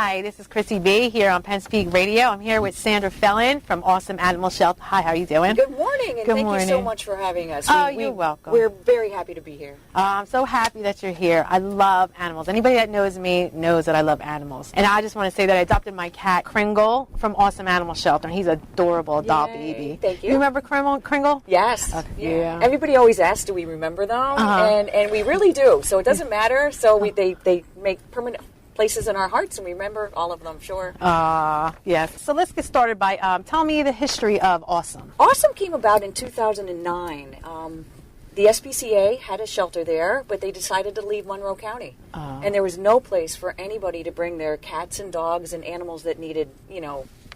Hi, this is Chrissy B here on Penn Radio. I'm here with Sandra Fellin from AWSOM Animal Shelter. Hi, how are you doing? Good morning, and Good thank you so much for having us. You're welcome. We're very happy to be here. I'm so happy that you're here. I love animals. Anybody that knows me knows that I love animals. And I just want to say that I adopted my cat, Kringle, from AWSOM Animal Shelter. And he's an adorable doll baby. Thank you. You remember Kringle? Yes. Okay. Yeah. Everybody always asks, do we remember them? And we really do. So it doesn't matter. So they make permanent places in our hearts, and we remember all of them, sure. Yes. So let's get started by tell me the history of AWSOM. AWSOM came about in 2009. The SPCA had a shelter there, but they decided to leave Monroe County. And there was no place for anybody to bring their cats and dogs and animals that needed,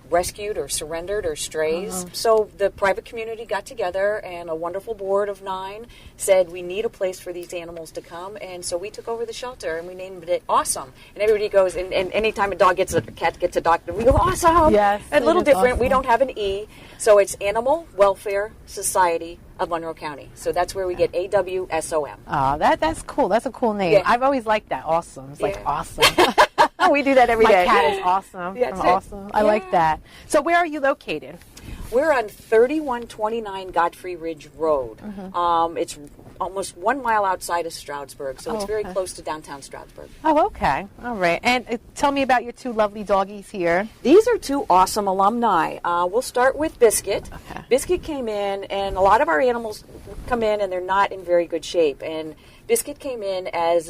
rescued or surrendered or strays. So the private community got together, and a wonderful board of 9 said, we need a place for these animals to come. And so we took over the shelter, and we named it AWSOM. And everybody goes, and anytime a cat gets a dog, we go, AWSOM! Yes. A little different. Awesome. We don't have an E. So it's Animal Welfare Society of Monroe County. So that's where we get AWSOM. Oh, that's cool. That's a cool name. Yeah. I've always liked that. AWSOM. It's like awesome. We do that every day. My cat is awesome. That's I'm awesome. I like that. So where are you located? We're on 3129 Godfrey Ridge Road. It's almost 1 mile outside of Stroudsburg, so it's very close to downtown Stroudsburg. Oh, okay. All right. And tell me about your 2 lovely doggies here. These are 2 awesome alumni. We'll start with Biscuit. Okay. Biscuit came in, and a lot of our animals come in and they're not in very good shape. And Biscuit came in as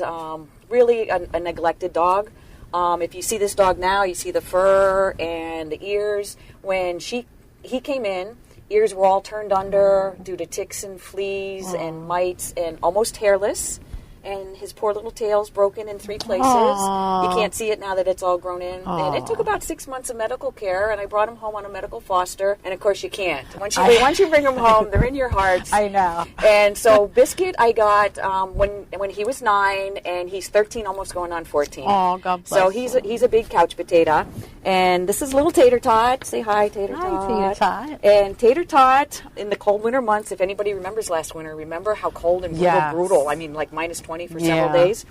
really a neglected dog. If you see this dog now, you see the fur and the ears. When he came in, ears were all turned under due to ticks and fleas and mites, and almost hairless. And his poor little tail's broken in 3 places. You can't see it now that it's all grown in. And it took about 6 months of medical care, and I brought him home on a medical foster. And of course you can't. Once you bring them home, they're in your hearts. I know. And so Biscuit I got when he was 9, and he's 13, almost going on 14. Oh, God bless. So he's a big couch potato. And this is little Tater Tot. Say hi, Tater Tot. Hi, Tater Tot. And Tater Tot, in the cold winter months, if anybody remembers last winter, remember how cold and brutal. I mean, like minus 20 for several days.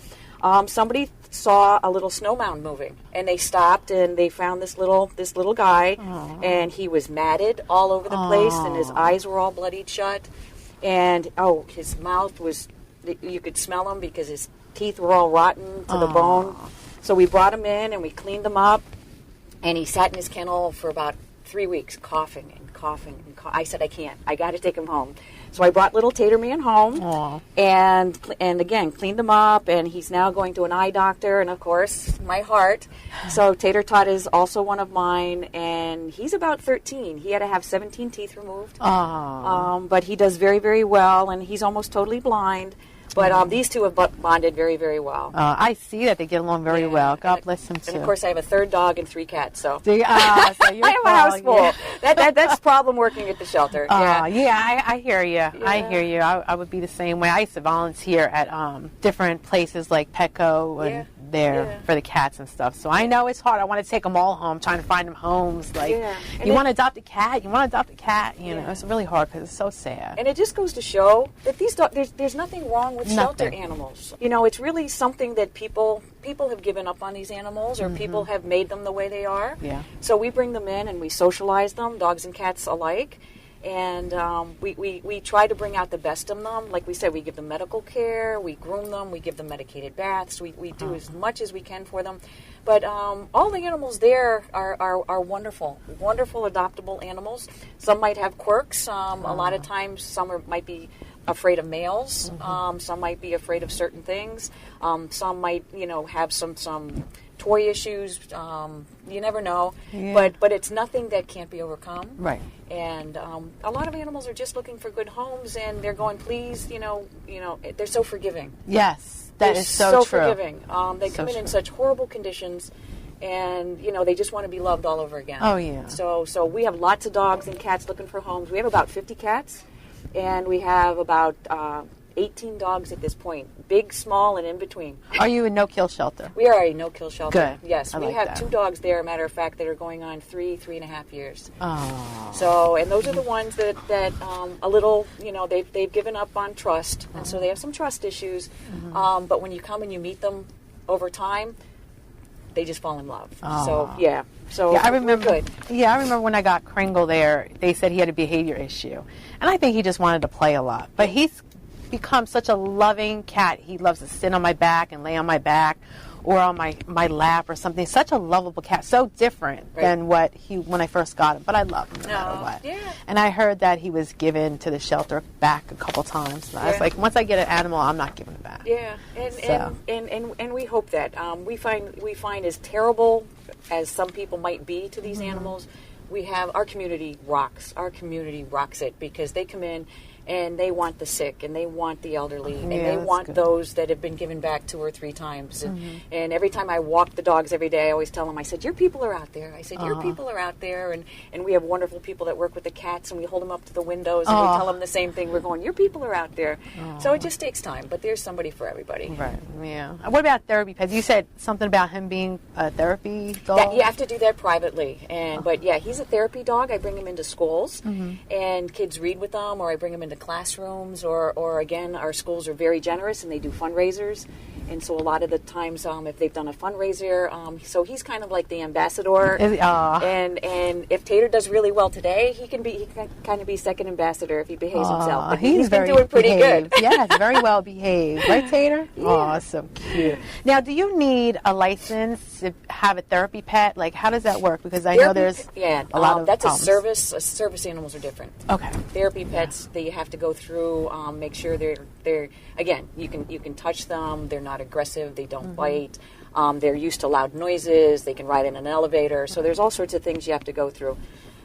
Somebody saw a little snow mound moving, and they stopped, and they found this little guy, and he was matted all over the place, and his eyes were all bloodied shut, and his mouth was, you could smell him because his teeth were all rotten to the bone. So we brought him in, and we cleaned him up, and he sat in his kennel for about 3 weeks, coughing and coughing and coughing. I said, I got to take him home. So I brought little Tater Man home, and again, cleaned him up, and he's now going to an eye doctor, and of course, my heart. So Tater Tot is also one of mine, and he's about 13. He had to have 17 teeth removed. But he does very, very well, and he's almost totally blind. But these 2 have bonded very, very well. I see that they get along very well. God bless them, too. And, of course, I have a 3rd dog and 3 cats. So, so I have a house full. That's a problem working at the shelter. I hear you. I hear you. I would be the same way. I used to volunteer at different places like Petco and for the cats and stuff. So I know it's hard. I want to take them all home, trying to find them homes. Like, you want to adopt a cat? You want to adopt a cat? You know, it's really hard because it's so sad. And it just goes to show that these dogs, there's nothing wrong with shelter animals. It's really something that people have given up on these animals, or people have made them the way they are. So we bring them in and we socialize them, dogs and cats alike, and we try to bring out the best in them. Like we said, we give them medical care, we groom them, we give them medicated baths, we do as much as we can for them. But all the animals there are wonderful, wonderful adoptable animals. Some might have quirks. A lot of times some might be afraid of males. Some might be afraid of certain things. Some might, have some toy issues. You never know. But it's nothing that can't be overcome. Right. And a lot of animals are just looking for good homes, and they're going, please, they're so forgiving. Yes. That is so true. Forgiving. They come in such horrible conditions, and they just want to be loved all over again. Oh yeah. So we have lots of dogs and cats looking for homes. We have about 50 cats, and we have about 18 dogs at this point, big, small, and in between. Are you a no-kill shelter? We are a no-kill shelter. Good. Yes, we have 2 dogs there, matter of fact, that are going on 3.5 years. Oh. So, and those are the ones that a little, they've given up on trust, and so they have some trust issues. But when you come and you meet them over time, they just fall in love. Aww. So I remember. Good. Yeah, I remember when I got Kringle there. They said he had a behavior issue, and I think he just wanted to play a lot. But he's become such a loving cat. He loves to sit on my back and lay on my back, or on my lap or something. Such a lovable cat. So different than when I first got him. But I love him no matter what. Yeah. And I heard that he was given to the shelter back a couple times. And I was like, once I get an animal, I'm not giving it back. Yeah, and we hope that we find as terrible as some people might be to these animals, we have our community rocks. Our community rocks it because they come in and they want the sick, and they want the elderly, and they want those that have been given back 2 or 3 times. And every time I walk the dogs every day, I always tell them, I said, your people are out there. I said, your people are out there. And we have wonderful people that work with the cats, and we hold them up to the windows, and we tell them the same thing. We're going, your people are out there. So it just takes time, but there's somebody for everybody. Right, yeah. What about therapy pets? You said something about him being a therapy dog? You have to do that privately. But yeah, he's a therapy dog. I bring him into schools, and kids read with them, or I bring him into classrooms, or again, our schools are very generous and they do fundraisers, and so a lot of the times if they've done a fundraiser, so he's kind of like the ambassador, and if Tater does really well today, he can kind of be second ambassador if he behaves himself. But he's been doing pretty good. Yes, very well behaved, right, Tater? Yeah. Oh, so cute. Now, do you need a license to have a therapy pet? Like, how does that work? Because I know there's a lot of that's problems. a service. Service animals are different. Okay. Therapy pets, they have to go through, make sure they're again, you can touch them, they're not aggressive, they don't bite, they're used to loud noises, they can ride in an elevator, so there's all sorts of things you have to go through.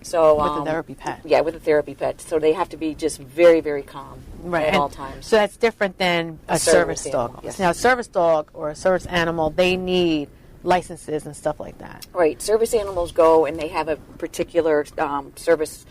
So with a therapy pet. Yeah, with a therapy pet. So they have to be just very, very calm at all times. So that's different than a service dog. Yes. Now, a service dog or a service animal, they need licenses and stuff like that. Right. Service animals go and they have a particular service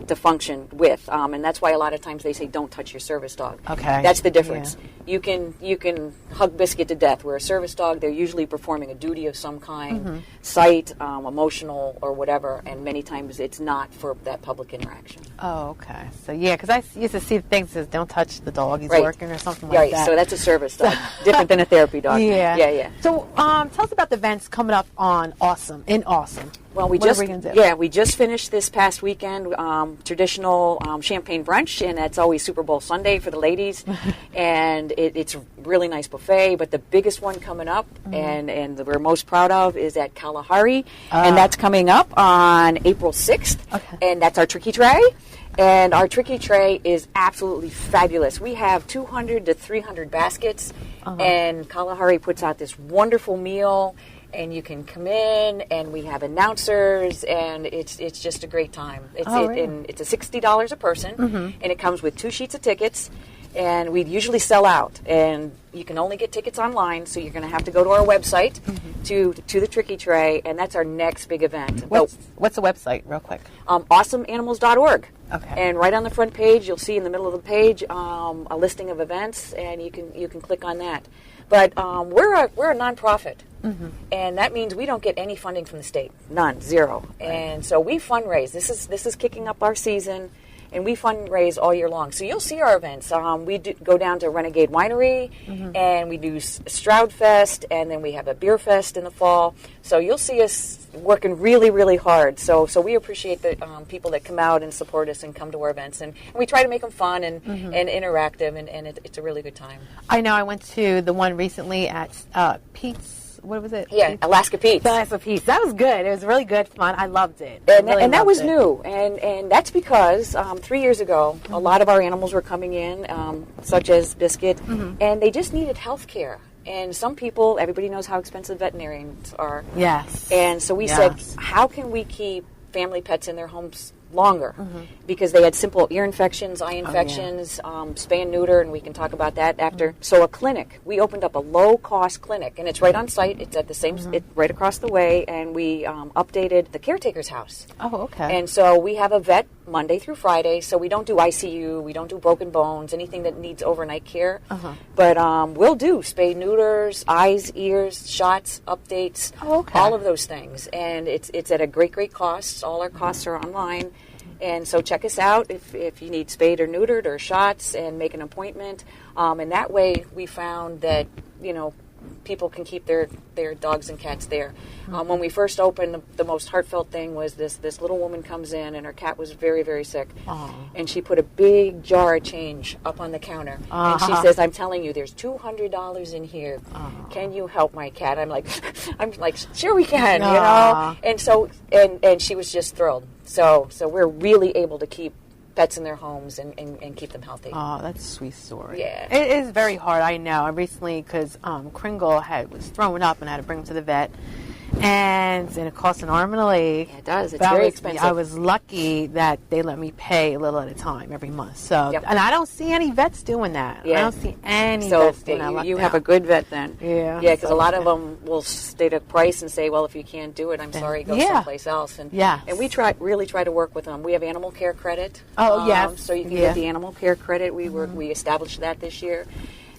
to function with, and that's why a lot of times they say don't touch your service dog. Okay, that's the difference. You can hug Biscuit to death. Where a service dog, they're usually performing a duty of some kind, sight, emotional, or whatever, and many times it's not for that public interaction. Oh, okay. So yeah, because I used to see things that says don't touch the dog, he's working or something like that. So that's a service dog, different than a therapy dog. Yeah. So tell us about the events coming up on AWSOM. Well, we just finished this past weekend traditional champagne brunch, and that's always Super Bowl Sunday for the ladies, and it's a really nice buffet. But the biggest one coming up, and we're most proud of, is at Kalahari, and that's coming up on April 6th, and that's our tricky tray. And our tricky tray is absolutely fabulous. We have 200 to 300 baskets, and Kalahari puts out this wonderful meal. And you can come in, and we have announcers, and it's just a great time. It's a $60 a person, and it comes with 2 sheets of tickets, and we usually sell out. And you can only get tickets online, so you're going to have to go to our website to the Tricky Tray, and that's our next big event. What's the website, real quick? AWSOManimals.org. Okay. And right on the front page, you'll see in the middle of the page a listing of events, and you can click on that. But we're a nonprofit, and that means we don't get any funding from the state, none, zero. Right. And so we fundraise. This is kicking up our season, and we fundraise all year long. So you'll see our events. We go down to Renegade Winery, and we do Stroud Fest, and then we have a beer fest in the fall. So you'll see us working really, really hard. So we appreciate the people that come out and support us and come to our events. And we try to make them fun and interactive, and it's a really good time. I know I went to the one recently at Pete's. What was it? Yeah, Alaska Pete's. Alaska Pete's. That was good. It was really good fun. I loved it. And that was new. And that's because 3 years ago, a lot of our animals were coming in, such as Biscuit, and they just needed health care. And some people, everybody knows how expensive veterinarians are. Yes. And so we said, how can we keep family pets in their homes longer? Because they had simple ear infections, eye infections, spay and neuter, and we can talk about that after. So a clinic. We opened up a low-cost clinic, and it's right on site. It's at the same, it's right across the way, and we updated the caretaker's house. Oh, okay. And so we have a vet Monday through Friday, so we don't do ICU, we don't do broken bones, anything that needs overnight care. But we'll do spay, neuters, eyes, ears, shots, updates, all of those things. And it's at a great cost. All our costs are online. And so check us out if you need spayed or neutered or shots, and make an appointment. And that way we found that, people can keep their dogs and cats there. When we first opened, the most heartfelt thing was this little woman comes in, and her cat was very, very sick. Aww. And she put a big jar of change up on the counter. And she says, I'm telling you, there's $200 in here. Can you help my cat? I'm like, sure we can, you know? And so, and she was just thrilled. So we're really able to keep pets in their homes and keep them healthy. Oh, that's a sweet story. Yeah. It is very hard, I know. I recently, because Kringle was throwing up and I had to bring him to the vet. And it costs an arm and a leg. Yeah, it does. It's very expensive. I was lucky that they let me pay a little at a time every month. So, yep. And I don't see any vets doing that. Yeah. I don't see any vets doing that. You have a good vet then. Yeah. Yeah, because a lot of them will state a price and say, well, if you can't do it, I'm sorry, go someplace else. And we really try to work with them. We have animal care credit. Oh, yes. So you can get the animal care credit. We established that this year.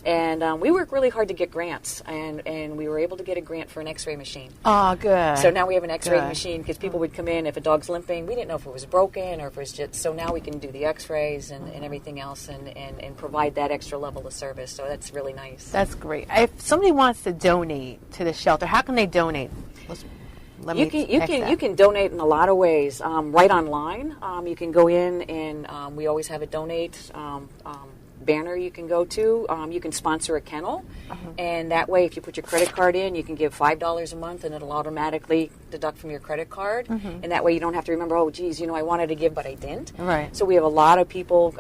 And we work really hard to get grants, and we were able to get a grant for an x-ray machine. Oh, good. So now we have an x-ray machine, because people would come in, if a dog's limping, we didn't know if it was broken or if it was just, so now we can do the x-rays and everything else and provide that extra level of service. So that's really nice. That's great. If somebody wants to donate to the shelter, how can they donate? You can donate in a lot of ways. Right online, you can go in and we always have a donate banner you can go to. You can sponsor a kennel, and that way if you put your credit card in, you can give $5 a month and it'll automatically deduct from your credit card, and that way you don't have to remember, oh geez, I wanted to give but I didn't. Right. So we have a lot of people,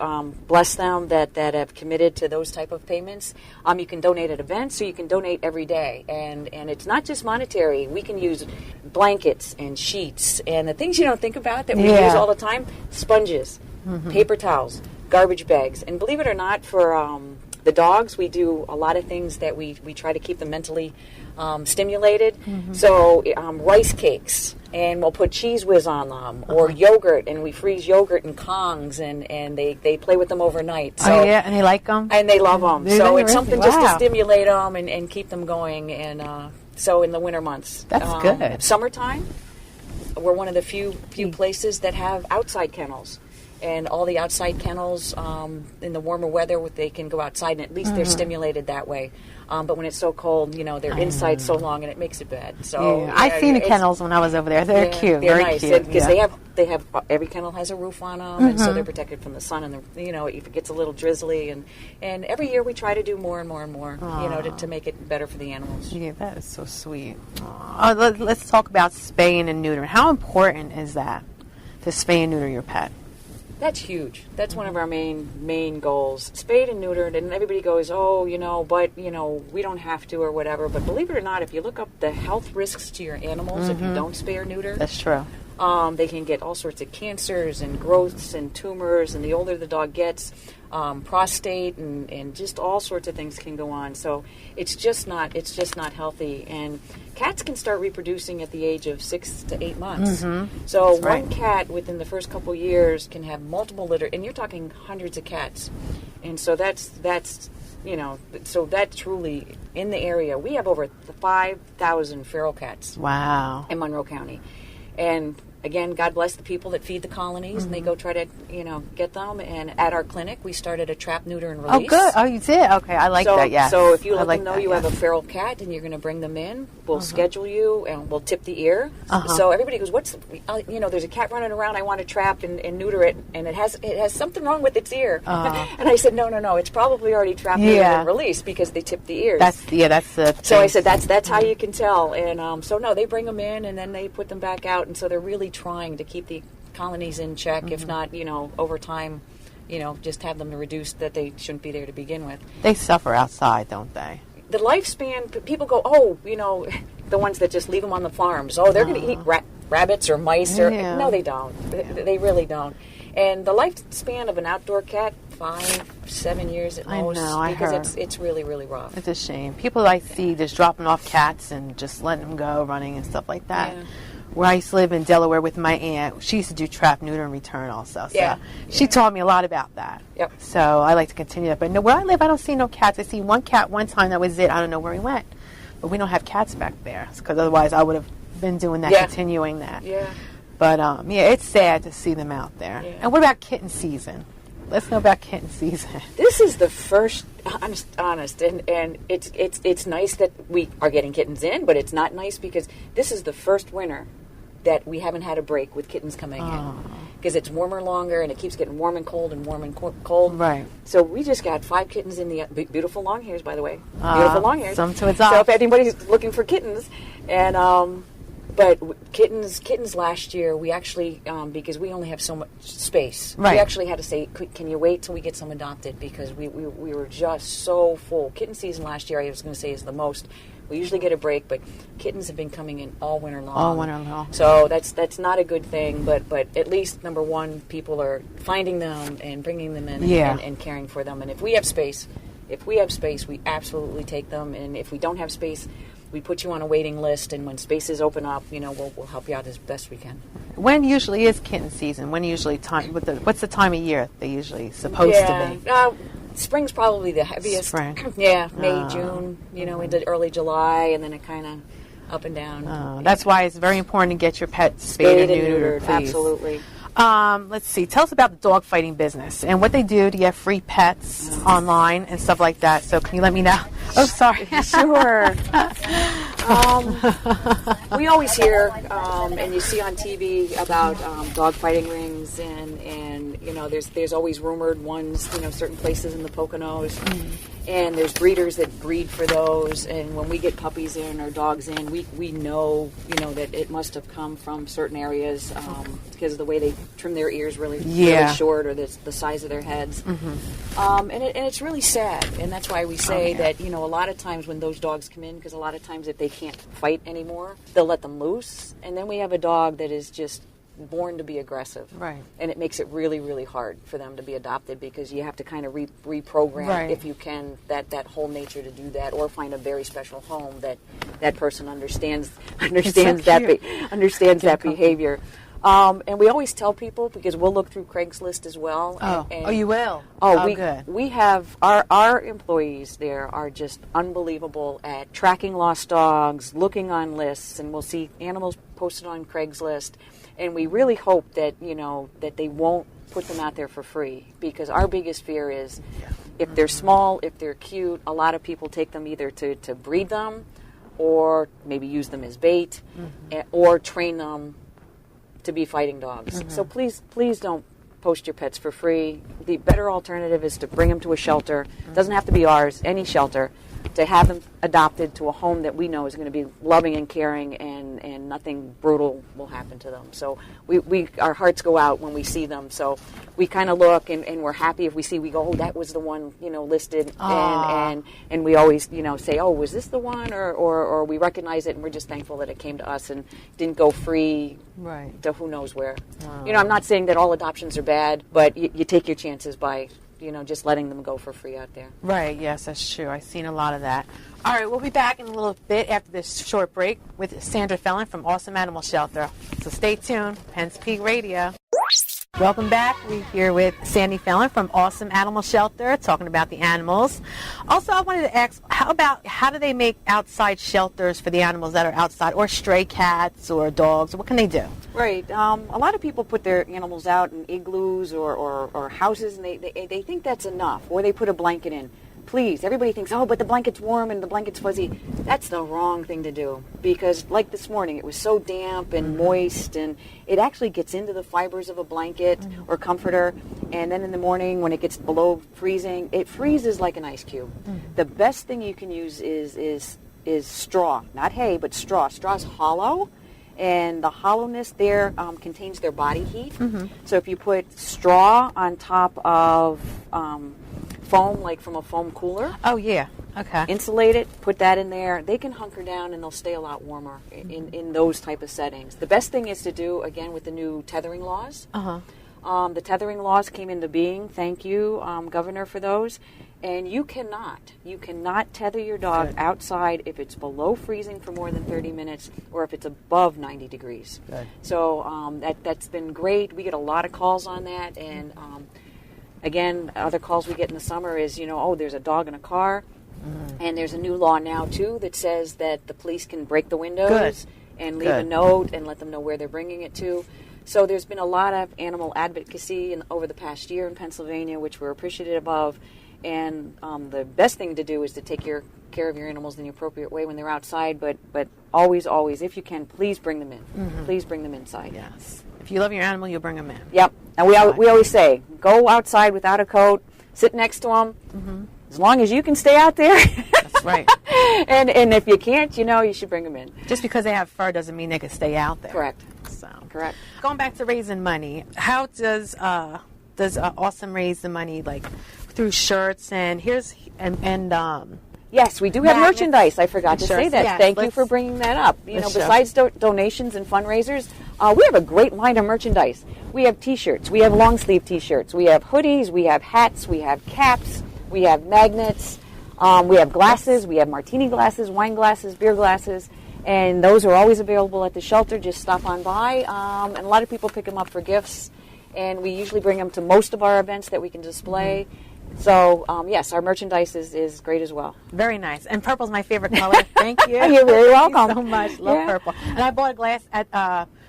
bless them, that have committed to those type of payments. You can donate at events, so you can donate every day, and it's not just monetary. We can use blankets and sheets and the things you don't think about that we use all the time, sponges, paper towels, garbage bags, and believe it or not, for the dogs, we do a lot of things that we try to keep them mentally stimulated. So rice cakes, and we'll put Cheese Whiz on them, or yogurt, and we freeze yogurt in Kongs, and they play with them overnight. So, and they like them? And they love them. So it's something just to stimulate them and keep them going, and so in the winter months. That's good. Summertime, we're one of the few places that have outside kennels. And all the outside kennels, in the warmer weather, they can go outside, and at least they're stimulated that way. But when it's so cold, they're inside so long, and it makes it bad. So I've seen the kennels when I was over there. They're cute. They're very nice cute. because they have every kennel has a roof on them, and so they're protected from the sun. And if it gets a little drizzly, and every year we try to do more and more and more, to make it better for the animals. Yeah, that is so sweet. Let's talk about spaying and neutering. How important is that to spay and neuter your pet? That's huge. That's one of our main goals. Spayed and neutered, and everybody goes, but we don't have to or whatever. But believe it or not, if you look up the health risks to your animals if you don't spay or neuter, that's true. They can get all sorts of cancers and growths and tumors, and the older the dog gets, prostate and just all sorts of things can go on. So it's just not healthy. And cats can start reproducing at the age of 6 to 8 months. So one cat within the first couple years can have multiple litter, and you're talking hundreds of cats. And so that's so that truly in the area we have over 5,000 feral cats. Wow. In Monroe County. And again, God bless the people that feed the colonies, and they go try to, get them. And at our clinic, we started a trap, neuter, and release. Oh, good. Oh, you did? Okay, I like that, yeah. So if you let them know you have a feral cat and you're going to bring them in, we'll schedule you, and we'll tip the ear. So everybody goes, there's a cat running around, I want to trap and neuter it, and it has something wrong with its ear. And I said, no, it's probably already trapped, neutered, and released, because they tip the ears. That's the thing. So I said, that's how you can tell. And so they bring them in, and then they put them back out, and so they're really trying to keep the colonies in check, if not, over time, just have them reduced that they shouldn't be there to begin with. They suffer outside, don't they? The lifespan, people go, the ones that just leave them on the farms, they're going to eat rabbits or mice. No, they don't. They really don't. And the lifespan of an outdoor cat, 5-7 years at most. I because heard. it's really, really rough. It's a shame. People I see just dropping off cats and just letting them go running and stuff like that. Yeah. Where I used to live in Delaware with my aunt, she used to do trap, neuter, and return also. So she taught me a lot about that. Yep. So I like to continue that. But where I live, I don't see no cats. I see one cat one time, that was it. I don't know where he went. But we don't have cats back there, because otherwise I would have been doing that, continuing that. Yeah. But, it's sad to see them out there. Yeah. And what about kitten season? Let's know about kitten season. This is the first, honest, and it's nice that we are getting kittens in, but it's not nice because this is the first winter that we haven't had a break with kittens coming in. Because it's warmer longer, and it keeps getting warm and cold and warm and cold. Right. So we just got 5 kittens in the beautiful long hairs, by the way. Beautiful long hairs. Some to adopt. So if anybody's looking for kittens, and but kittens last year, we actually because we only have so much space, right. we actually had to say, can you wait till we get some adopted, because we were just so full. Kitten season last year, I was going to say, is the most. We usually get a break, but kittens have been coming in all winter long. All winter long. So that's not a good thing, but at least, number one, people are finding them and bringing them in and caring for them. And if we have space, we absolutely take them. And if we don't have space, we put you on a waiting list. And when spaces open up, we'll help you out as best we can. When usually is kitten season? When usually what's the time of year they usually supposed to be? Spring's probably the heaviest. Spring. Yeah, May, June, into early July, and then it kind of up and down. That's why it's very important to get your pet spayed and neutered, please. Absolutely. Let's see. Tell us about the dog fighting business and what they do to get free pets online and stuff like that. So can you let me know? Oh, sorry. Sure. We always hear and you see on TV about dog fighting rings, and there's always rumored ones, certain places in the Poconos. And there's breeders that breed for those, and when we get puppies in or dogs in, we know, that it must have come from certain areas because of the way they trim their ears really short, or the size of their heads. And it's really sad, and that's why we say that, a lot of times when those dogs come in, because a lot of times if they can't fight anymore, they'll let them loose, and then we have a dog that is just born to be aggressive, right? And it makes it really, really hard for them to be adopted, because you have to kind of reprogram, if you can, that whole nature to do that, or find a very special home that person understands that behavior. And we always tell people, because we'll look through Craigslist as well. And you will? Good. We have our employees there are just unbelievable at tracking lost dogs, looking on lists, and we'll see animals posted on Craigslist. And we really hope that, that they won't put them out there for free, because our biggest fear is if they're small, if they're cute, a lot of people take them either to breed them, or maybe use them as bait, or train them to be fighting dogs. So please don't post your pets for free. The better alternative is to bring them to a shelter. It doesn't have to be ours, any shelter, to have them adopted to a home that we know is going to be loving and caring, and nothing brutal will happen to them. So our hearts go out when we see them. So we kind of look, and we're happy if we go, oh, that was the one, listed, and we always, say, oh, was this the one, or we recognize it, and we're just thankful that it came to us and didn't go free to who knows where. I'm not saying that all adoptions are bad, but you take your chances by just letting them go for free out there. Right, yes, that's true. I've seen a lot of that. All right, we'll be back in a little bit after this short break with Sandra Fellin from AWSOM Animal Shelter. So stay tuned. Penn's Peak Radio. Welcome back. We're here with Sandy Fellin from AWSOM Animal Shelter, talking about the animals. Also, I wanted to ask, how do they make outside shelters for the animals that are outside, or stray cats or dogs? What can they do? Right. A lot of people put their animals out in igloos or houses, and they think that's enough, or they put a blanket in. Please, everybody thinks, oh, but the blanket's warm and the blanket's fuzzy. That's the wrong thing to do, because like this morning, it was so damp and moist, and it actually gets into the fibers of a blanket or comforter, and then in the morning when it gets below freezing, it freezes like an ice cube. The best thing you can use is straw, not hay, but straw. Straw's hollow, and the hollowness there contains their body heat. So if you put straw on top of foam, like from a foam cooler. Oh, yeah. Okay. Insulate it, put that in there. They can hunker down, and they'll stay a lot warmer in those type of settings. The best thing is to do, again, with the new tethering laws. The tethering laws came into being. Thank you, Governor, for those. And you cannot tether your dog outside if it's below freezing for more than 30 minutes, or if it's above 90 degrees. Good. So that's been great. We get a lot of calls on that, and again, other calls we get in the summer is, oh, there's a dog in a car. And there's a new law now, too, that says that the police can break the windows and leave a note and let them know where they're bringing it to. So there's been a lot of animal advocacy over the past year in Pennsylvania, which we're appreciative of. And the best thing to do is to take care of your animals in the appropriate way when they're outside. But always, if you can, please bring them in. Mm-hmm. Please bring them inside. Yes. If you love your animal, you'll bring them in. Yep. And we always say, go outside without a coat, sit next to them. Mm-hmm. As long as you can stay out there. That's right. and if you can't, you should bring them in. Just because they have fur doesn't mean they can stay out there. Correct. So correct. Going back to raising money, how does AWSOM raise the money, like through shirts and yes, we do have merchandise. I forgot to say that. Yes, Thank you for bringing that up. Besides donations and fundraisers, we have a great line of merchandise. We have T-shirts. We have long-sleeve T-shirts. We have hoodies. We have hats. We have caps. We have magnets. We have glasses. We have martini glasses, wine glasses, beer glasses. And those are always available at the shelter. Just stop on by. And a lot of people pick them up for gifts. And we usually bring them to most of our events that we can display. Mm-hmm. So, yes, our merchandise is great as well. Very nice. And purple's my favorite color. Thank you. You're very welcome. Thank you so much. Love purple. And I bought a glass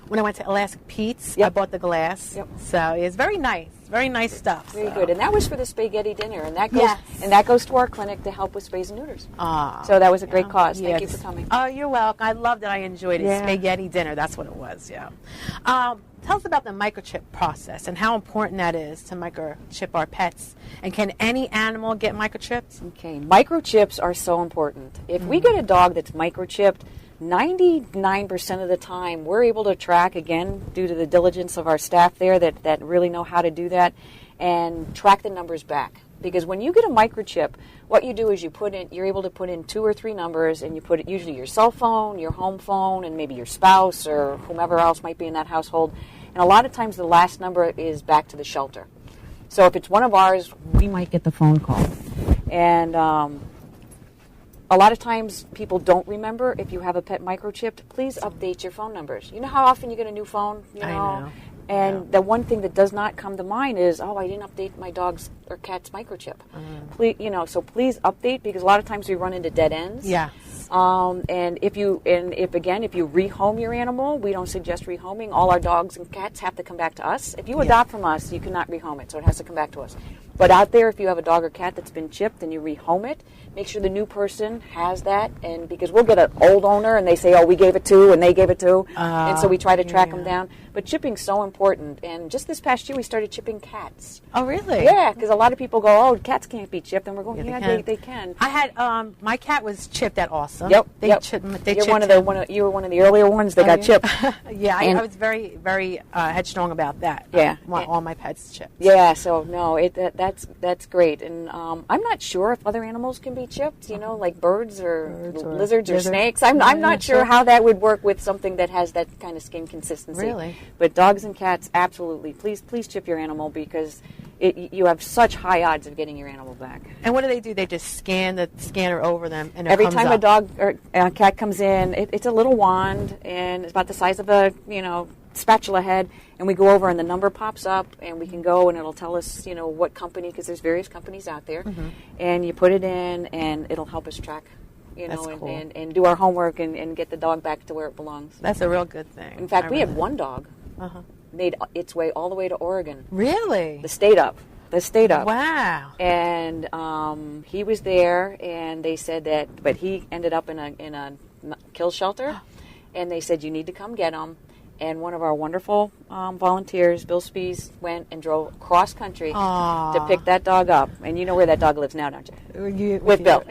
when I went to Alaska Pete's. Yep. I bought the glass. Yep. So it's very nice. Very nice stuff. Very good. And that was for the spaghetti dinner. And that goes to our clinic to help with spays and neuters. So that was a great cause. Thank you for coming. Oh, you're welcome. I loved it. I enjoyed it. Spaghetti dinner. That's what it was. Yeah. Tell us about the microchip process and how important that is to microchip our pets. And can any animal get microchipped? Okay, microchips are so important. If we get a dog that's microchipped, 99% of the time we're able to track, again, due to the diligence of our staff there that really know how to do that, and track the numbers back. Because when you get a microchip, what you do is you're able to put in 2 or 3 numbers, and you put usually your cell phone, your home phone, and maybe your spouse or whomever else might be in that household. And a lot of times the last number is back to the shelter. So if it's one of ours, we might get the phone call. And a lot of times people don't remember if you have a pet microchipped. Please update your phone numbers. You know how often you get a new phone? I know. And the one thing that does not come to mind is, I didn't update my dog's or cat's microchip. Please, so please update, because a lot of times we run into dead ends. Yeah. And if you rehome your animal, we don't suggest rehoming. All our dogs and cats have to come back to us. If you adopt from us, you cannot rehome it, so it has to come back to us. But out there, if you have a dog or cat that's been chipped and you rehome it, make sure the new person has that. And because we'll get an old owner and they say, we gave it to, and they gave it to, and so we try to track them down. But chipping's so important. And just this past year, we started chipping cats. Oh, really? Yeah, because a lot of people go, cats can't be chipped, and we're going, they can. I had my cat was chipped at AWSOM. Yep. They chipped You were one of the earlier ones that got chipped. Yeah, I was very, very headstrong about that. Yeah, all my pets chipped. Yeah, so no, that's great. And I'm not sure if other animals can be chipped. Like birds or lizards or snakes. I'm not sure how that would work with something that has that kind of skin consistency. Really? But dogs and cats, absolutely. Please chip your animal, because you have such high odds of getting your animal back. And what do? They just scan the scanner over them, and every time a dog or a cat comes in, it's a little wand, and it's about the size of a spatula head, and we go over, and the number pops up, and we can go, and it'll tell us what company, because there's various companies out there, and you put it in, and it'll help us track. That's cool. and do our homework and get the dog back to where it belongs. That's a real good thing. In fact, we had one dog made its way all the way to Oregon. Really? The state up. Wow. And he was there, and they said that, but he ended up in a kill shelter, and they said, you need to come get him. And one of our wonderful volunteers, Bill Spees, went and drove cross country to pick that dog up. And you know where that dog lives now, don't you? With Bill.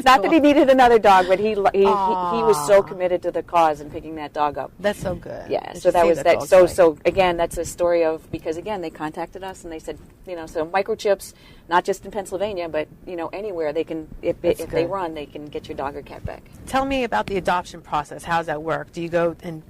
Not that he needed another dog, but he was so committed to the cause and picking that dog up. That's so good. Yeah. So that was that. So again, that's a story of, because again they contacted us and they said, so microchips, not just in Pennsylvania, but anywhere they can, if they run, they can get your dog or cat back. Tell me about the adoption process. How does that work? Do you go and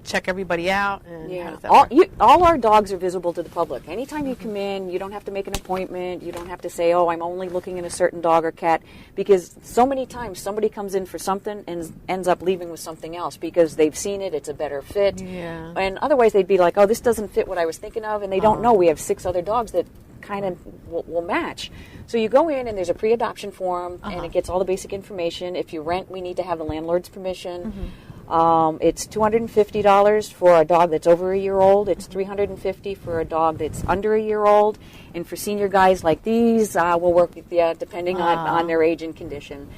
check everybody out? And how does that work? All our dogs are visible to the public. Anytime you come in, you don't have to make an appointment. You don't have to say, I'm only looking at a certain dog or cat, because so many times somebody comes in for something and ends up leaving with something else because they've seen it, it's a better fit. Yeah. And otherwise they'd be like, this doesn't fit what I was thinking of, and they don't know we have 6 other dogs that kind of will match. So you go in, and there's a pre-adoption form, and it gets all the basic information. If you rent, we need to have the landlord's permission. It's $250 for a dog that's over a year old. It's $350 for a dog that's under a year old. And for senior guys like these, we'll work with you depending on their age and condition.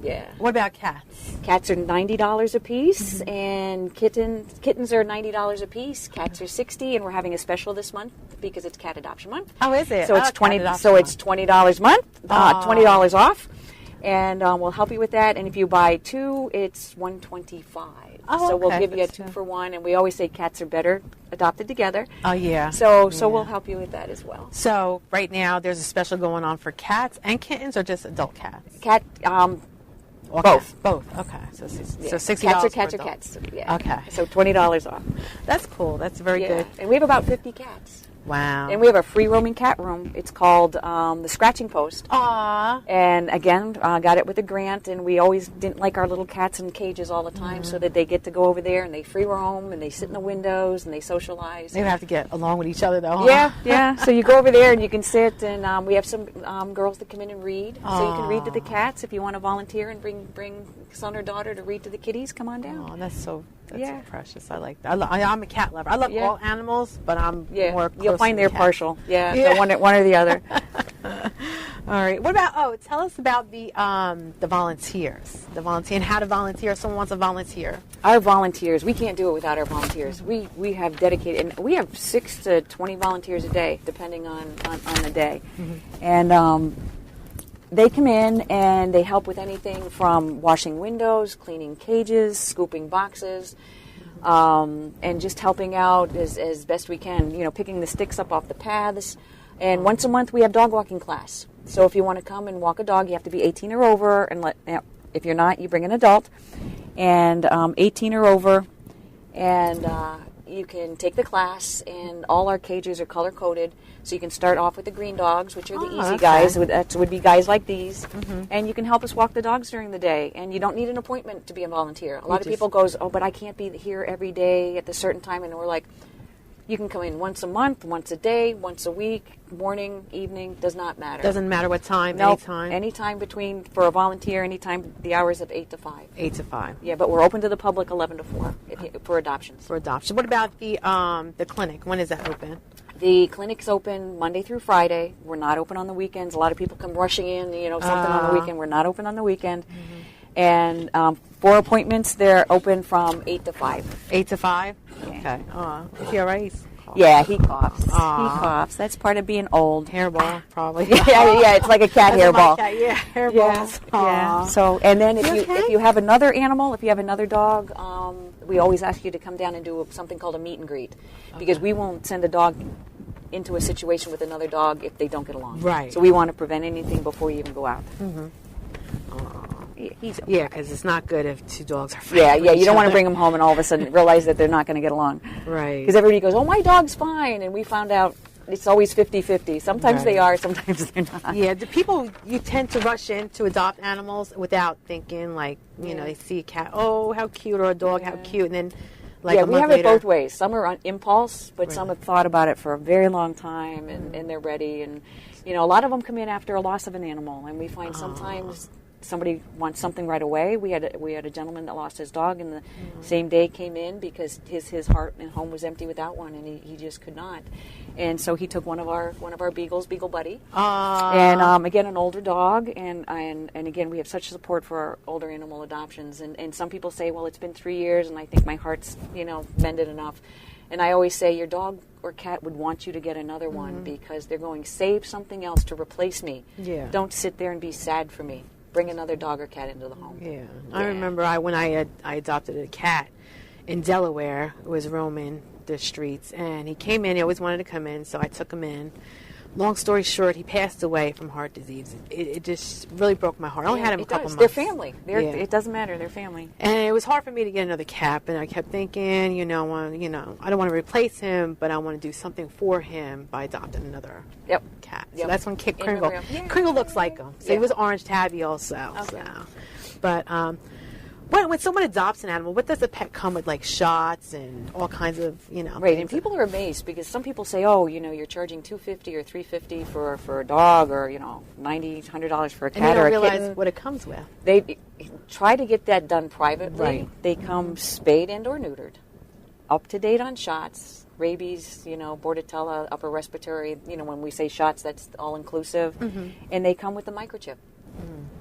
Yeah. What about cats? Cats are $90 a piece, and kittens are $90 a piece. Cats are $60, and we're having a special this month because it's Cat Adoption Month. Oh, is it? So it's $20 a month, $20 off, and we'll help you with that. And if you buy two, it's $125. Oh, so we'll okay. give you a 2-for-1, and we always say cats are better adopted together. Oh, yeah. So we'll help you with that as well. So right now there's a special going on for cats and kittens, or just adult cats? Cat. Both. Okay. So $60. Cats are cats. Yeah. Okay. So $20 off. That's cool. That's very good. And we have about 50 cats. Wow. And we have a free roaming cat room. It's called the Scratching Post. Aww. And again, got it with a grant. And we always didn't like our little cats in cages all the time, so that they get to go over there and they free roam and they sit in the windows and they socialize. They have to get along with each other, though. Huh? Yeah. So you go over there and you can sit, and we have some girls that come in and read. Aww. So you can read to the cats if you want to volunteer and bring son or daughter to read to the kitties. Come on down. Oh, that's so precious. I like that. I'm a cat lover. I love all animals, but I'm more close. You'll find they're cat. partial. So one or the other. All right. What about? Tell us about the volunteers. The volunteer and how to volunteer. If someone wants to volunteer. Our volunteers. We can't do it without our volunteers. We have dedicated, and we have 6 to 20 volunteers a day, depending on the day, and. They come in and they help with anything from washing windows, cleaning cages, scooping boxes, and just helping out as best we can, picking the sticks up off the paths. And once a month we have dog walking class. So if you want to come and walk a dog, you have to be 18 or over. And if you're not, you bring an adult. And 18 or over. And you can take the class, and all our cages are color-coded. So you can start off with the green dogs, which are the easy guys. That would be guys like these. And you can help us walk the dogs during the day. And you don't need an appointment to be a volunteer. A lot of people goes, but I can't be here every day at a certain time. And we're like, you can come in once a month, once a day, once a week, morning, evening, does not matter. Doesn't matter what time, anytime. Anytime for a volunteer, anytime, the hours of 8 to 5. 8 to 5. Yeah, but we're open to the public 11 to 4 for adoptions. For adoption. What about the clinic? When is that open? The clinic's open Monday through Friday. We're not open on the weekends. A lot of people come rushing in, something on the weekend. We're not open on the weekend. And for appointments, they're open from 8 to 5. 8 to 5? Yeah. Okay. Is he all right? Yeah, he coughs. He coughs. That's part of being old. Hairball, probably. yeah, it's like a cat hairball. Hairballs. Yeah. So, and then if you have another animal, if you have another dog, we always ask you to come down and do something called a meet and greet, because we won't send a dog into a situation with another dog if they don't get along. Right. So we want to prevent anything before you even go out. Because it's not good if two dogs are fighting. Yeah. You don't want to bring them home and all of a sudden realize that they're not going to get along. Right. Because everybody goes, "Oh, my dog's fine," and we found out it's always 50-50. Sometimes they are, sometimes they're not. Yeah, you tend to rush in to adopt animals without thinking, they see a cat, oh, how cute, or a dog, how cute, and then we have it both ways. Some are on impulse, but some have thought about it for a very long time, and they're ready. And a lot of them come in after a loss of an animal, and we find sometimes somebody wants something right away. We had a gentleman that lost his dog, and the same day came in because his heart and home was empty without one, and he just could not. And so he took one of our beagles, Beagle Buddy, and again an older dog, and again we have such support for our older animal adoptions. And some people say, well, it's been 3 years, and I think my heart's mended enough. And I always say, your dog or cat would want you to get another one, because they're going, save something else to replace me. Yeah. Don't sit there and be sad for me. Bring another dog or cat into the home. Yeah. I remember when I adopted a cat in Delaware. It was roaming the streets, and he came in. He always wanted to come in, so I took him in. Long story short, he passed away from heart disease. It just really broke my heart. I only had him a couple months. They're family. It doesn't matter. They're family. And it was hard for me to get another cat, and I kept thinking, I don't want to replace him, but I want to do something for him by adopting another cat. So that's when Kringle. Kringle looks like him. So he was orange tabby also. Okay. So. But when someone adopts an animal, what does the pet come with, like shots and all kinds of, Right, and people are amazed because some people say, oh, you're charging $250 or $350 for a dog, or $90, $100 for a cat, and they don't or a realize kitten. what it comes with. They try to get that done privately. Right. They come spayed and or neutered, up to date on shots, rabies, Bordetella, upper respiratory. When we say shots, that's all inclusive, and they come with the microchip.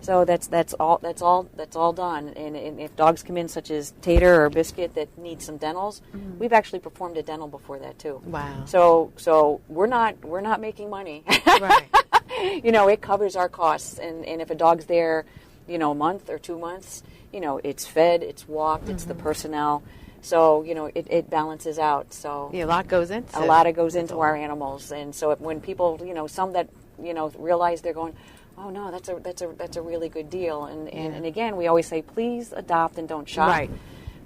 So that's all done. And if dogs come in, such as Tater or Biscuit, that need some dentals, we've actually performed a dental before that too. Wow. So we're not making money. Right. It covers our costs. And if a dog's there, a month or 2 months, it's fed, it's walked, it's the personnel. So it balances out. So a lot goes into our animals. And so when people, some that realize, they're going, oh no, that's a really good deal. And again, we always say, please adopt and don't shop. Right.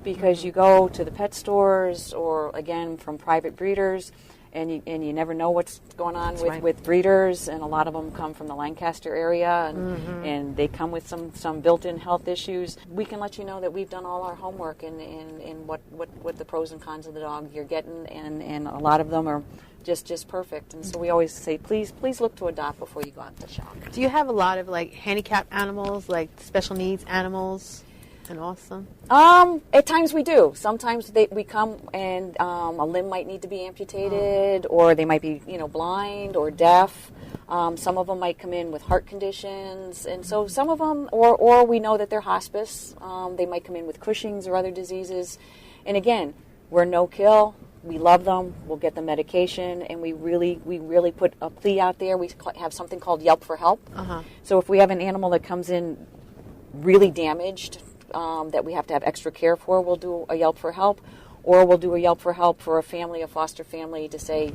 Because you go to the pet stores, or again from private breeders, and you never know what's going on with breeders, and a lot of them come from the Lancaster area, and they come with some built-in health issues. We can let you know that we've done all our homework and what the pros and cons of the dog you're getting, and a lot of them are just perfect. And so we always say, please look to adopt before you go out to shop. Do you have a lot of like handicapped animals, like special needs animals? And AWSOM? At times we do. Sometimes we come and a limb might need to be amputated, or they might be blind or deaf. Some of them might come in with heart conditions, and so some of them, or we know that they're hospice. They might come in with Cushing's or other diseases. And again, we're no kill. We love them. We'll get the medication, and we really put a plea out there. We have something called Yelp for Help. So if we have an animal that comes in really damaged, that we have to have extra care for, we'll do a Yelp for Help, or we'll do a Yelp for Help for a foster family, to say,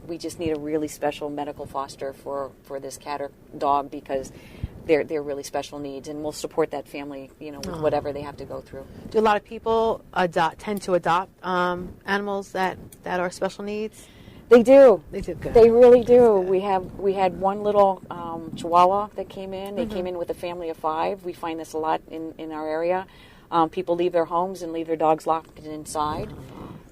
we just need a really special medical foster for this cat or dog because they're really special needs, and we'll support that family, with whatever they have to go through. Do a lot of people tend to adopt animals that are special needs? They do. They do good. They really do. We had one little Chihuahua that came in. They came in with a family of 5. We find this a lot in our area. People leave their homes and leave their dogs locked inside,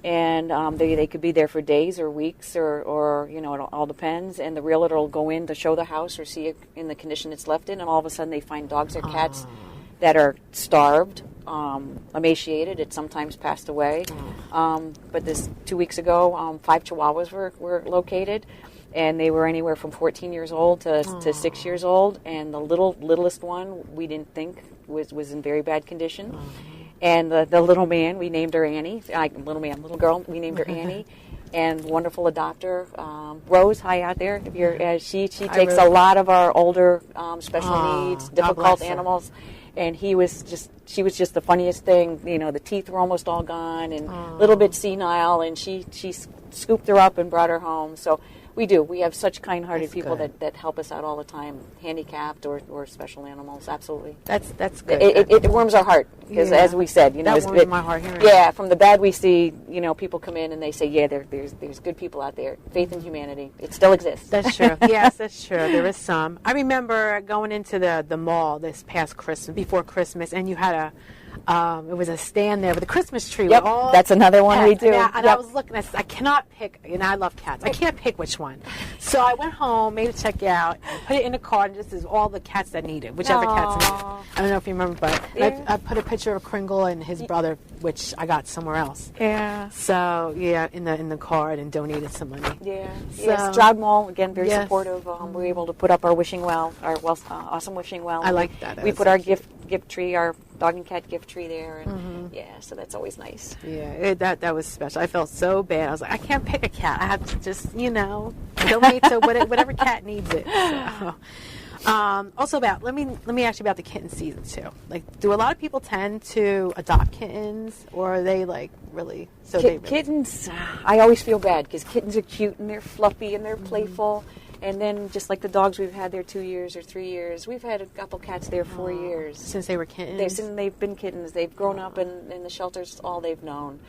and they could be there for days or weeks, or it all depends. And the realtor will go in to show the house or see it in the condition it's left in, and all of a sudden they find dogs or cats that are starved, emaciated. It sometimes passed away. But this 2 weeks ago, 5 Chihuahuas were located, and they were anywhere from 14 years old to 6 years old. And the littlest one we didn't think was in very bad condition. And the little man, we named her Annie. Little girl, we named her Annie. And wonderful adopter, Rose, hi out there. If you're, she takes a lot of our older special needs, difficult animals. And she was just the funniest thing. The teeth were almost all gone and a little bit senile, and she scooped her up and brought her home. So we have such kind-hearted people that help us out all the time, handicapped or special animals. Absolutely. That's good. It warms our heart because, as we said, that warms my heart hearing. Yeah, from the bad we see, people come in and they say, yeah, there's good people out there. Faith in humanity. It still exists. That's true. Yes, that's true. There is some. I remember going into the mall this past Christmas, before Christmas, and you had it was a stand there with a Christmas tree. Yep, with all that's another one pets. we do. And I was looking, I said, I cannot pick, I love cats. I can't pick which one. So I went home, made a checkout, and put it in a cart, and this is all the cats that need it, whichever cats need it. I don't know if you remember, but I put a picture of Kringle and his brother, which I got somewhere else. Yeah. So, in the card, and donated some money. Yeah. So, yes, Stroud Mall, again, very supportive. We were able to put up our wishing well, our awesome wishing well. I like that. We put our gift tree, our dog and cat gift tree there, and so that's always nice. Yeah, that was special. I felt so bad. I was like, I can't pick a cat. I have to just, donate to whatever cat needs it. So. Also let me ask you about the kitten season too. Like, do a lot of people tend to adopt kittens, or are they like really? Kittens, I always feel bad because kittens are cute and they're fluffy and they're playful. And then, just like the dogs we've had there 2 years or 3 years, we've had a couple cats there 4 years. Since they were kittens? They've been kittens. They've grown up in the shelters, all they've known.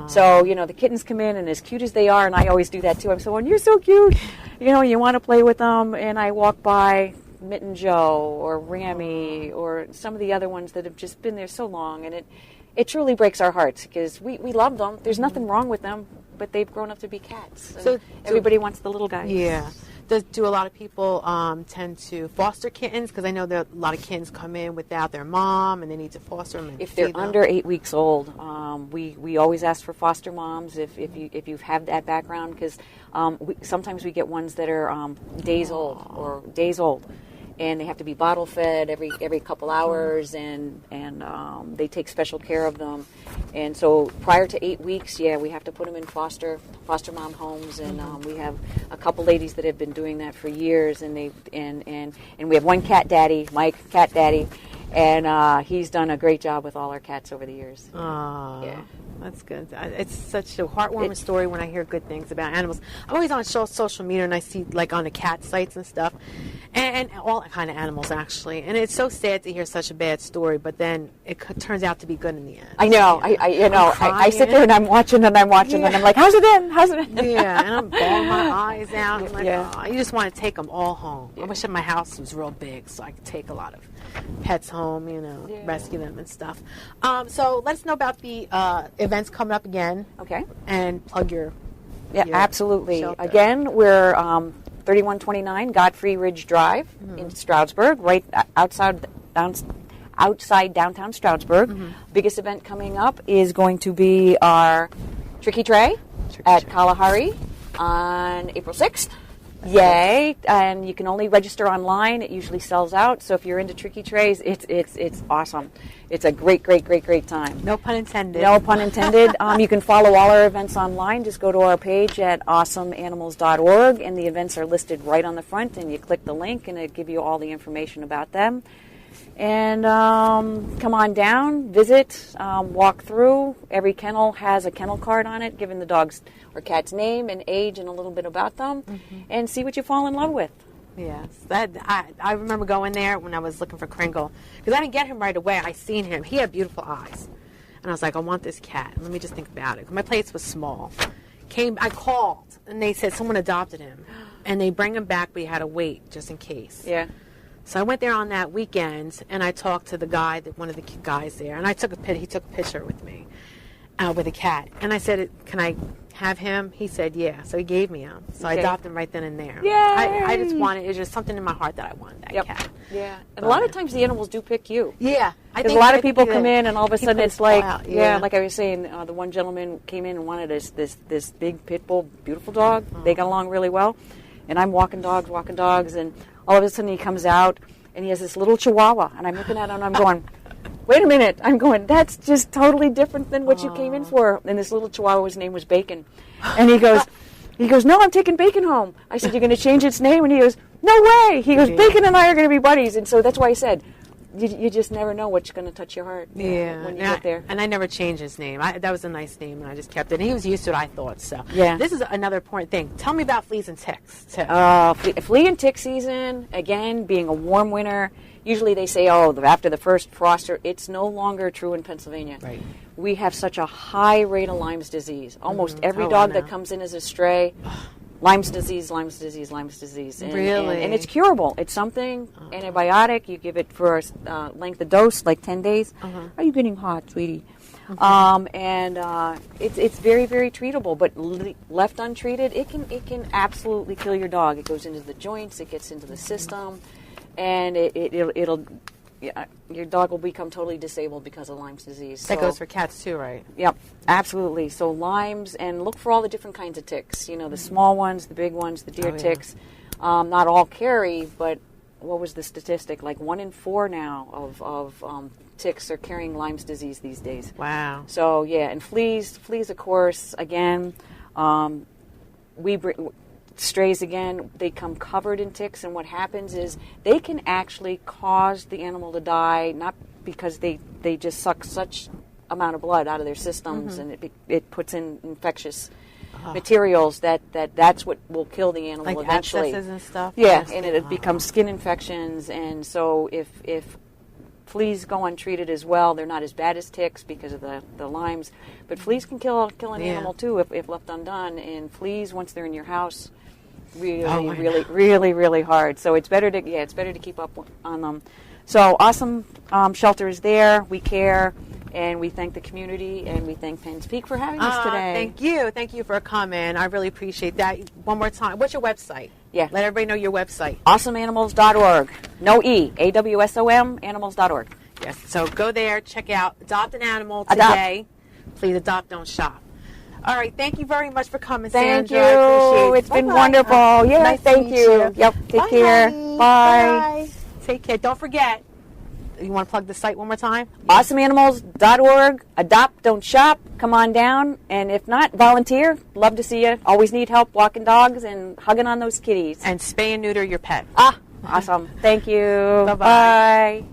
So, the kittens come in, and as cute as they are, and I always do that too, I'm saying, you're so cute. You want to play with them, and I walk by, Mitten Joe or Rammy or some of the other ones that have just been there so long, and it truly breaks our hearts because we love them. There's nothing wrong with them, but they've grown up to be cats. So everybody wants the little guys. Yeah. Do a lot of people tend to foster kittens? Because I know that a lot of kittens come in without their mom and they need to foster them. If they're under 8 weeks old, we always ask for foster moms if you have that background, because sometimes we get ones that are days old, and they have to be bottle fed every couple hours, and they take special care of them. And so prior to 8 weeks, we have to put them in foster mom homes, and we have a couple ladies that have been doing that for years, and we have one cat daddy, Mike, cat daddy, and he's done a great job with all our cats over the years. Yeah. That's good. It's such a heartwarming story when I hear good things about animals. I'm always on social media and I see like on the cat sites and stuff, and all kind of animals actually. And it's so sad to hear such a bad story, but then it turns out to be good in the end. I know. I sit there and I'm watching and I'm like, how's it in? Yeah, and I'm bawling my eyes out. I'm like, you just want to take them all home. I wish my house was real big so I could take a lot of pets home, rescue them and stuff. So let us know about the events coming up again. Okay. And plug your absolutely. shelter. Again, we're 3129 Godfrey Ridge Drive in Stroudsburg, right outside downtown Stroudsburg. Biggest event coming up is going to be our Tricky Tray at Kalahari on April 6th. Yay! And you can only register online. It usually sells out. So if you're into tricky trays, it's awesome. It's a great time. No pun intended. No pun intended. You can follow all our events online. Just go to our page at awesomeanimals.org, and the events are listed right on the front. And you click the link, and it'll give you all the information about them. And come on down, visit, walk through. Every kennel has a kennel card on it, giving the dog's or cat's name and age and a little bit about them, and see what you fall in love with. Yes, I remember going there when I was looking for Kringle, because I didn't get him right away. I seen him. He had beautiful eyes. And I was like, I want this cat. Let me just think about it. My place was small. I called, and they said someone adopted him. And they bring him back, but he had to wait just in case. Yeah. So I went there on that weekend, and I talked to the guy, one of the guys there, and he took a picture with me, with a cat. And I said, can I have him? He said, yeah. So he gave me him. So I adopted him right then and there. Yay! I just wanted, it's just something in my heart that I wanted that cat. Yeah. And a lot of times the animals do pick you. Yeah. Because a lot of people come in and all of a sudden it's like, like I was saying, the one gentleman came in and wanted this big pit bull, beautiful dog. They got along really well. And I'm walking dogs, and all of a sudden he comes out and he has this little chihuahua. And I'm looking at him and I'm going, wait a minute. I'm going, that's just totally different than what you came in for. And this little chihuahua's name was Bacon. And he goes, no, I'm taking Bacon home. I said, you're going to change its name? And he goes, no way. He goes, Bacon and I are going to be buddies. And so that's why I said, you just never know what's going to touch your heart when you get there. And I never changed his name. That was a nice name, and I just kept it. And he was used to it, I thought. So this is another important thing. Tell me about fleas and ticks, too. Flea and tick season, again, being a warm winter. Usually they say, after the first frost, it's no longer true in Pennsylvania. Right. We have such a high rate of Lyme's disease. Almost every dog that comes in as a stray, Lyme's disease. And, really? And it's curable. It's something, antibiotic. You give it for a length of dose, like 10 days. Are you getting hot, sweetie? It's very, very treatable. But left untreated, it can absolutely kill your dog. It goes into the joints. It gets into the system. And your dog will become totally disabled because of Lyme's disease. That goes for cats too, right? Yep, absolutely. So Lyme's, and look for all the different kinds of ticks. The small ones, the big ones, the deer ticks. Not all carry, but what was the statistic? Like 1 in 4 now of ticks are carrying Lyme's disease these days. Wow. So and fleas of course. Again, strays, again, they come covered in ticks, and what happens is they can actually cause the animal to die, not because they just suck such amount of blood out of their systems, and it puts in infectious materials that's what will kill the animal, like eventually. Abscesses and stuff. Yeah, and it becomes skin infections, and so if fleas go untreated as well, they're not as bad as ticks because of the Lyme's, but fleas can kill an animal too if left undone. And fleas, once they're in your house, really hard. So it's better to keep up on them. So Awesome Shelter is there. We care, and we thank the community, and we thank Penn's Peak for having us today. Thank you for coming. I really appreciate that. One more time, what's your website? Yeah, let everybody know your website. AWSOManimals.org. No E. AWSOM Animals.org. Yes. So go there, check out, adopt an animal today. Please adopt, don't shop. All right. Thank you very much for coming, Sandra. Thank you. I appreciate it. It's been wonderful. Yeah. Nice thank you. Yep. Take care. Honey. Bye. Take care. Don't forget. You want to plug the site one more time? AWSOManimals.org. Adopt, don't shop. Come on down. And if not, volunteer. Love to see you. Always need help walking dogs and hugging on those kitties. And spay and neuter your pet. Awesome. Thank you. Bye-bye. Bye.